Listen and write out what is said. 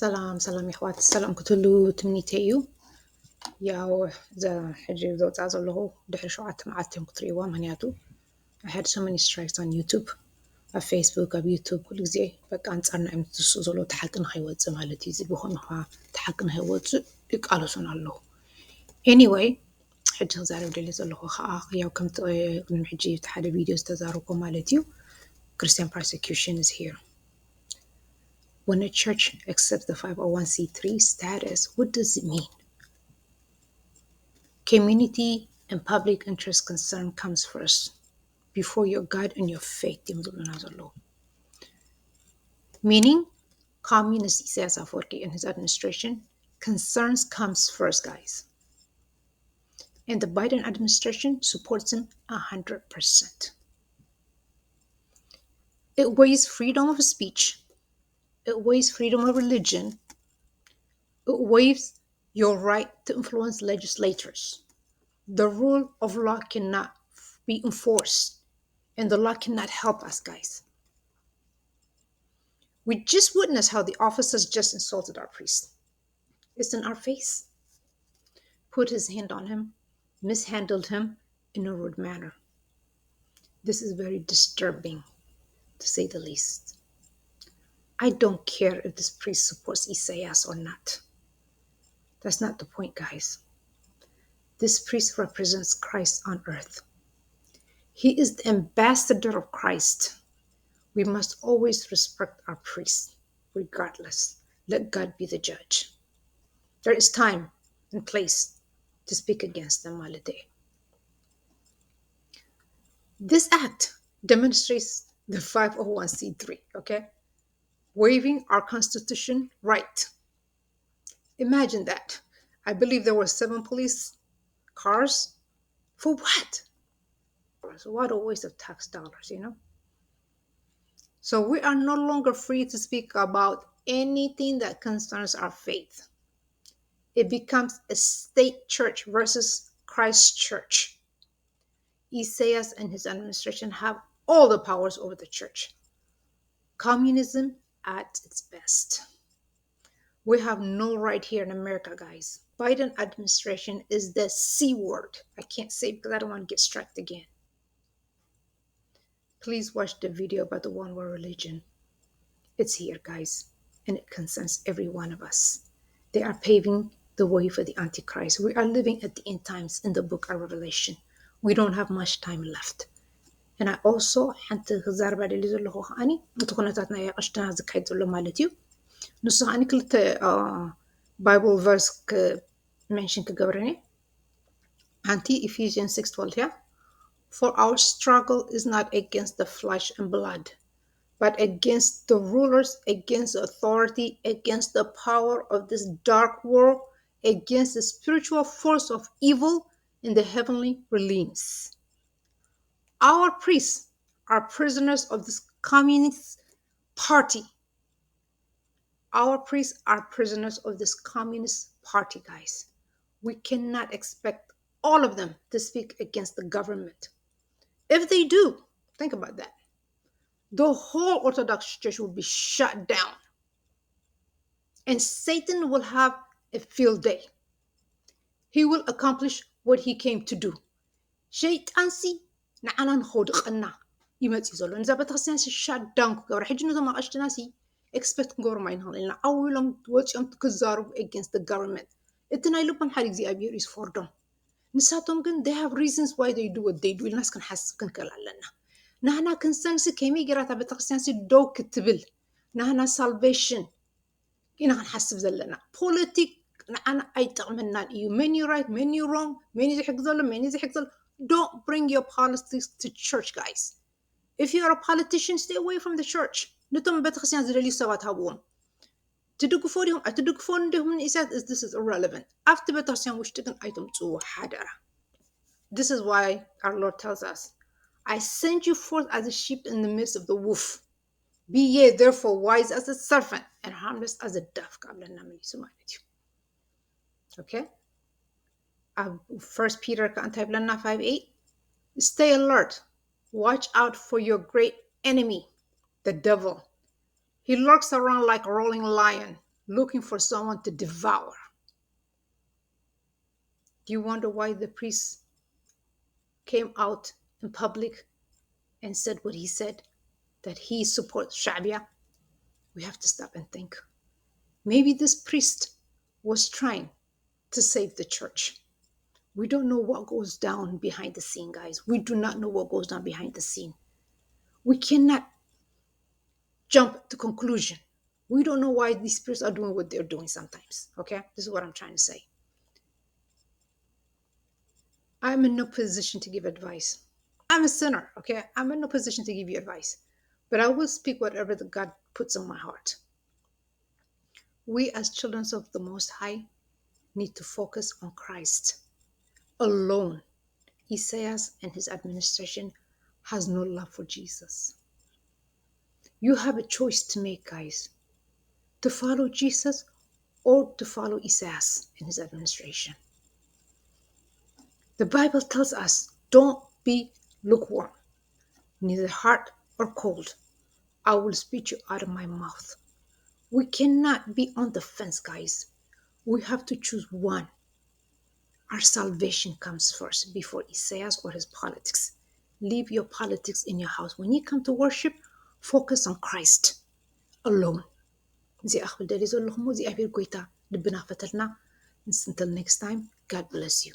سلام يا اخوات السلام كتلو تمنيتيو ياو ذا حجي ذو تعزله دحر شوعت معتم كتريوا مهنياتو I had so many strikes on YouTube on Facebook on YouTube كل زي بقى أنصارنا أم تسوزلو تحقن هيوت زمالتي زي بخونها تحقن هيوت يقالوسون الله anyway حجي زارو دليل زلو خا ياو كم من حجي تحد فيديوز تزاروكم مالتيو Christian persecution is here. When a church accepts the 501c3 status, what does it mean? Community and public interest concern comes first, before your God and your faith. Meaning, Communist Isaias Aforki and his administration, concerns comes first, guys. And the Biden administration supports him 100%. It weighs freedom of speech. It weighs freedom of religion. It weighs your right to influence legislators. The rule of law cannot be enforced, and the law cannot help us, guys. We just witnessed how the officers just insulted our priest. It's in our face. Put his hand on him, mishandled him in a rude manner. This is very disturbing, to say the least. I don't care if this priest supports Isaias or not. That's not the point, guys. This priest represents Christ on earth. He is the ambassador of Christ. We must always respect our priests, regardless. Let God be the judge. There is time and place to speak against them, Malade. This act demonstrates the 501c3, okay? Waiving our constitution right. Imagine that. I believe there were 7 police cars. For what? So what a waste of tax dollars, you know? So we are no longer free to speak about anything that concerns our faith. It becomes a state church versus Christ church. Isaias and his administration have all the powers over the church. Communism at its best. We have no right here in America, guys. Biden administration is the C word. I can't say because I don't want to get struck again. Please watch the video about the one world religion. It's here, guys, and it concerns every one of us. They are paving the way for the Antichrist. We are living at the end times in the book of Revelation. We don't have much time left. And I also حنت غزار بعد اللي زلوا هو خاني متكونتاتنا يا قشتنا زكايت زلوا مالتيو نص خاني كلت Bible verse mention كجبرني anti Ephesians 6:12 yeah. For our struggle is not against the flesh and blood, but against the rulers, against authority, against the power of this dark world, against the spiritual force of evil in the heavenly realms. Our priests are prisoners of this communist party. Our priests are prisoners of this communist party, guys. We cannot expect all of them to speak against the government. If they do, think about that. The whole Orthodox Church will be shut down. And Satan will have a field day. He will accomplish what he came to do. شيطانسي نعنا نخودقنا يمتص يزلو نزا بتخسيان shut down كغور حجي نزا ما قشتناسي expect كغور ما ينهال لنا أولهم وجهم تكزارو against the government إتنا يلوبهم حالي زي أبير is for them نساتهم كن they have reasons why they do what they do الناس كن حاسب كن كلا لنا نحنا كنسانسي كيمي جراتا بتخسيانسي دو كتبل نحنا salvation إنا هنحسب زلنا politic نحنا أي تعملنا إيو many right many wrong many زي حق زلم many زي حق زلم. Don't bring your politics to church, guys. If you're a politician, stay away from the church. نتم بتخسيان زللي سوات هابون. تدقفونهم أتدقفون دهم إسات this is irrelevant. After بتخسيان وشتكن أيتم تو حدرة. This is why our Lord tells us, I send you forth as a sheep in the midst of the wolf. Be ye therefore wise as a serpent and harmless as a dove. Okay? 1 Peter 5:8. Stay alert. Watch out for your great enemy, the devil. He lurks around like a rolling lion, looking for someone to devour. Do you wonder why the priest came out in public and said what he said, that he supports Shabia? We have to stop and think. Maybe this priest was trying to save the church. We don't know what goes down behind the scene, guys. We do not know what goes down behind the scene. We cannot jump to conclusion. We don't know why these spirits are doing what they're doing sometimes. Okay? This is what I'm trying to say. I'm in no position to give advice. I'm a sinner, okay? I'm in no position to give you advice. But I will speak whatever the God puts on my heart. We as children of the Most High need to focus on Christ alone. Isaias and his administration has no love for Jesus. You have a choice to make, guys, to follow Jesus or to follow Isaias and his administration. The Bible tells us, don't be lukewarm, neither hot or cold. I will spit you out of my mouth. We cannot be on the fence, guys. We have to choose one. Our salvation comes first before Isaias or his politics. Leave your politics in your house. When you come to worship, focus on Christ alone. Until next time, God bless you.